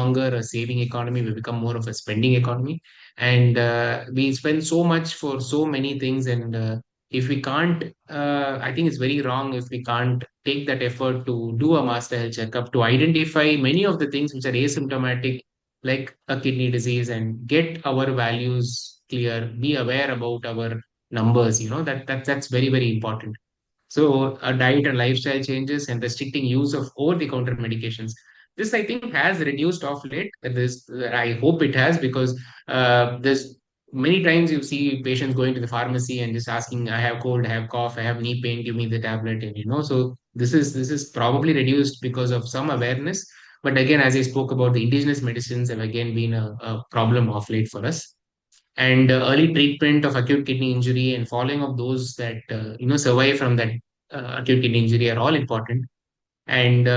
longer a saving economy, we become more of a spending economy. And we spend so much for so many things. And if we can't, I think it's very wrong if we can't take that effort to do a master health checkup to identify many of the things which are asymptomatic, like a kidney disease, and get our values clear, be aware about our numbers. That's very, very important. So, diet and lifestyle changes and restricting use of over-the-counter medications. This, I think, has reduced of late. I hope it has, because there's many times you see patients going to the pharmacy and just asking, "I have cold, I have cough, I have knee pain, give me the tablet." And so this is probably reduced because of some awareness. But again, as I spoke about, the indigenous medicines have again been a problem of late for us. And early treatment of acute kidney injury and following of those that survive from that acute kidney injury are all important. And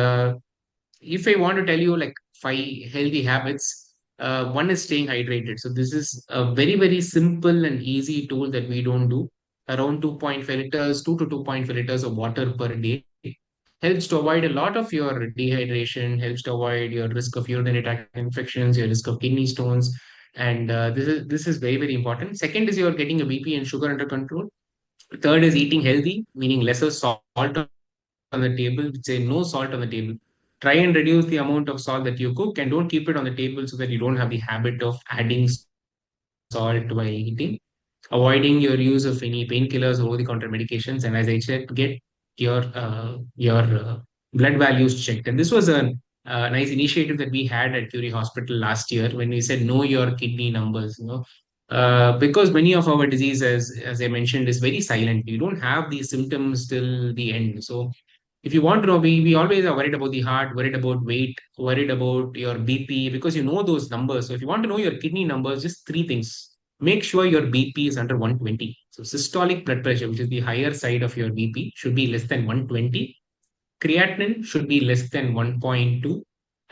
if I want to tell you like 5 healthy habits, one is staying hydrated. So this is a very, very simple and easy tool that we don't do. Around 2.5 liters, 2 to 2.5 liters of water per day helps to avoid a lot of your dehydration, helps to avoid your risk of urinary tract infections, your risk of kidney stones. And this is very, very important. Second is you're getting a BP and sugar under control. Third is eating healthy, meaning lesser salt on the table. Say no salt on the table. Try and reduce the amount of salt that you cook, and don't keep it on the table so that you don't have the habit of adding salt while eating. Avoiding your use of any painkillers or over-the-counter medications. And as I said, get your blood values checked. And this was a nice initiative that we had at CURI Hospital last year when we said know your kidney numbers. Because many of our diseases, as I mentioned, is very silent. You don't have these symptoms till the end. So if you want to know, we always are worried about the heart, worried about weight, worried about your BP, because you know those numbers. So if you want to know your kidney numbers, just three things. Make sure your BP is under 120. So systolic blood pressure, which is the higher side of your BP, should be less than 120. Creatinine should be less than 1.2,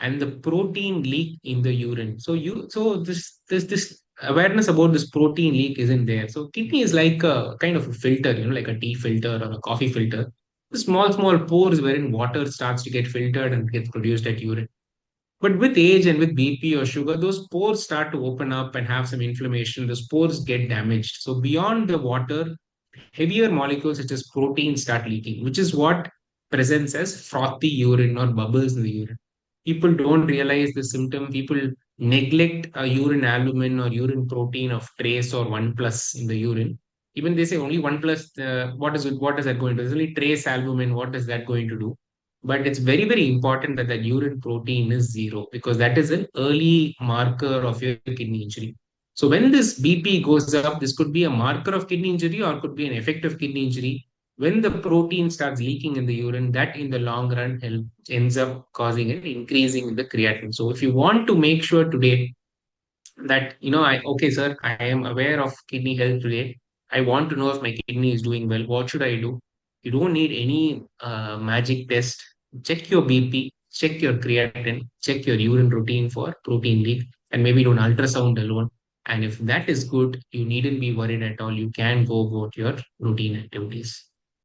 and the protein leak in the urine. So this awareness about this protein leak isn't there. So kidney is like a kind of a filter, like a tea filter or a coffee filter. The small, small pores wherein water starts to get filtered and gets produced at urine. But with age and with BP or sugar, those pores start to open up and have some inflammation. The spores get damaged. So beyond the water, heavier molecules such as protein start leaking, which is what presents as frothy urine or bubbles in the urine. People don't realize the symptom. People neglect a urine albumin or urine protein of trace or 1 plus in the urine. Even they say only 1 plus, what is it? What is that going to do? It's only trace albumin. What is that going to do? But it's very, very important that that urine protein is zero, because that is an early marker of your kidney injury. So when this BP goes up, this could be a marker of kidney injury or could be an effect of kidney injury. When the protein starts leaking in the urine, that in the long run ends up causing an increasing in the creatinine. So if you want to make sure today that, okay, sir, I am aware of kidney health today. I want to know if my kidney is doing well. What should I do? You don't need any magic test. Check your BP, check your creatinine, check your urine routine for protein leak, and maybe do an ultrasound alone. And if that is good, you needn't be worried at all. You can go about your routine activities.